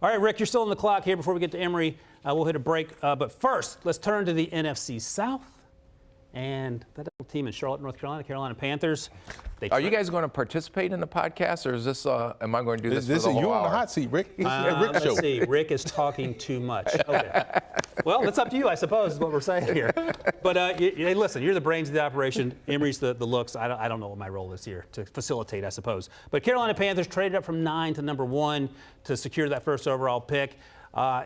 All right, Rick, you're still on the clock here. Before we get to Emory, we'll hit a break. But first, let's turn to the NFC South. And that little team in Charlotte, North Carolina, Carolina Panthers. Are you guys going to participate in the podcast, or is this? Am I going to do this? This for the is whole you on hour? the hot seat, Rick. Let's see. Rick is talking too much. Okay. Well, it's up to you, I suppose, is what we're saying here. But hey, listen, you're the brains of the operation. Emory's the looks. I don't know what my role is here to facilitate, I suppose. But Carolina Panthers traded up from 9 to number 1 to secure that first overall pick.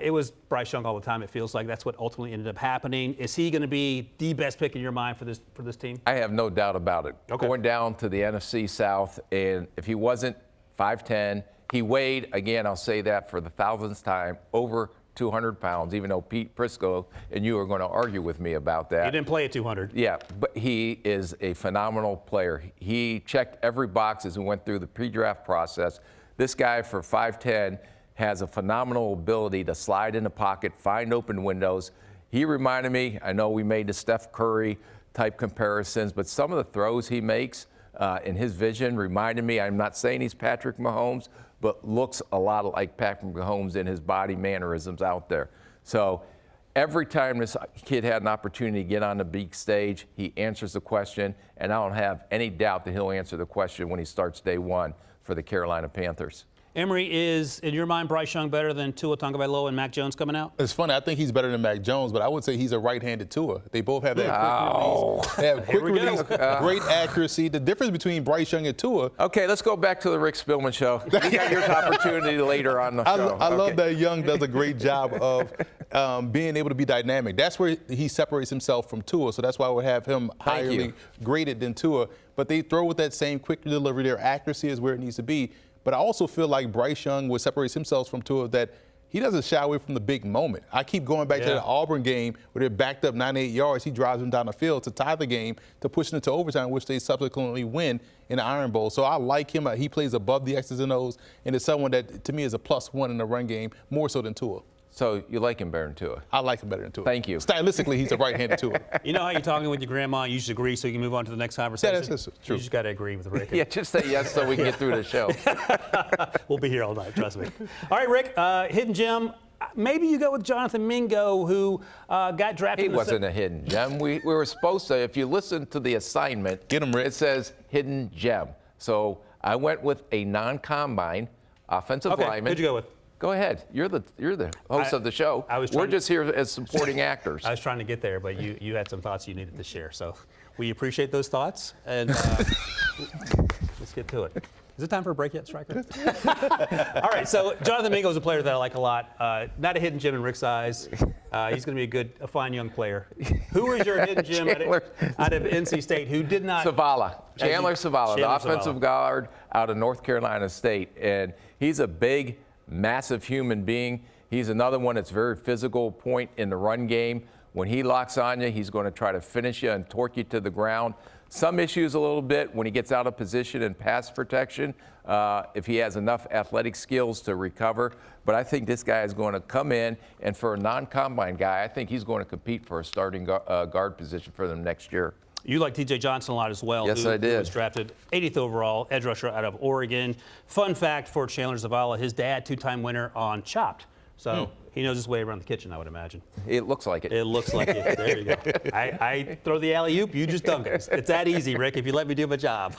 It was Bryce Young all the time, it feels like. That's what ultimately ended up happening. Is he going to be the best pick in your mind for this team? I have no doubt about it. Okay. Going down to the NFC South, and if he wasn't 5'10", he weighed, again, I'll say that for the thousandth time, over 200 pounds, even though Pete Prisco and you are going to argue with me about that. He didn't play at 200. Yeah, but he is a phenomenal player. He checked every box as we went through the pre-draft process. This guy for 5'10", has a phenomenal ability to slide in the pocket, find open windows. He reminded me, I know we made the Steph Curry type comparisons, but some of the throws he makes in his vision reminded me, I'm not saying he's Patrick Mahomes, but looks a lot like Patrick Mahomes in his body mannerisms out there. So every time this kid had an opportunity to get on the big stage, he answers the question, and I don't have any doubt that he'll answer the question when he starts day one for the Carolina Panthers. Emory, is, in your mind, Bryce Young better than Tua Tagovailoa and Mac Jones coming out? It's funny. I think he's better than Mac Jones, but I would say he's a right-handed Tua. They both have that quick release. They have quick release, great accuracy. The difference between Bryce Young and Tua. Okay, let's go back to the Rick Spielman show. You got your opportunity later on the show. I love that Young does a great job of being able to be dynamic. That's where he separates himself from Tua, so that's why I would have him highly graded than Tua. But they throw with that same quick delivery. Their accuracy is where it needs to be. But I also feel like Bryce Young, what separates himself from Tua, that he doesn't shy away from the big moment. I keep going back to the Auburn game where they're backed up 98 yards. He drives them down the field to tie the game, to push it into overtime, which they subsequently win in the Iron Bowl. So I like him. He plays above the X's and O's, and is someone that, to me, is a +1 in the run game, more so than Tua. So you like him better than Tua? I like him better than Tua. Thank you. Stylistically, he's a right-handed Tua. You know how you're talking with your grandma, you just agree so you can move on to the next conversation? Yeah, that's true. You just got to agree with Rick. Yeah, just say yes so we can get through the show. We'll be here all night, trust me. All right, Rick, hidden gem. Maybe you go with Jonathan Mingo, who got drafted. He wasn't a hidden gem. We were supposed to, if you listen to the assignment, Get him, Rick. It says hidden gem. So I went with a non-combine offensive lineman. Who'd you go with? Go ahead. You're the host of the show. We're just here as supporting actors. I was trying to get there, but you had some thoughts you needed to share. So we appreciate those thoughts, and let's get to it. Is it time for a break yet, Stryker? All right, so Jonathan Mingo is a player that I like a lot. Not a hidden gem in Rick's eyes. He's going to be a fine young player. Who is your hidden gem out of NC State who did not? Chandler Zavala, the offensive guard out of North Carolina State. And he's a big, massive human being. He's another one that's very physical point in the run game. When he locks on you, he's going to try to finish you and torque you to the ground. Some issues a little bit when he gets out of position in pass protection, if he has enough athletic skills to recover. But I think this guy is going to come in, and for a non-combine guy, I think he's going to compete for a starting guard position for them next year. You like T.J. Johnson a lot as well. Yes, I did. Who was drafted 80th overall, edge rusher out of Oregon. Fun fact for Chandler Zavala, his dad, two-time winner on Chopped. So he knows his way around the kitchen, I would imagine. It looks like it. It looks like it. There you go. I throw the alley-oop, you just dunk it. It's that easy, Rick, if you let me do my job.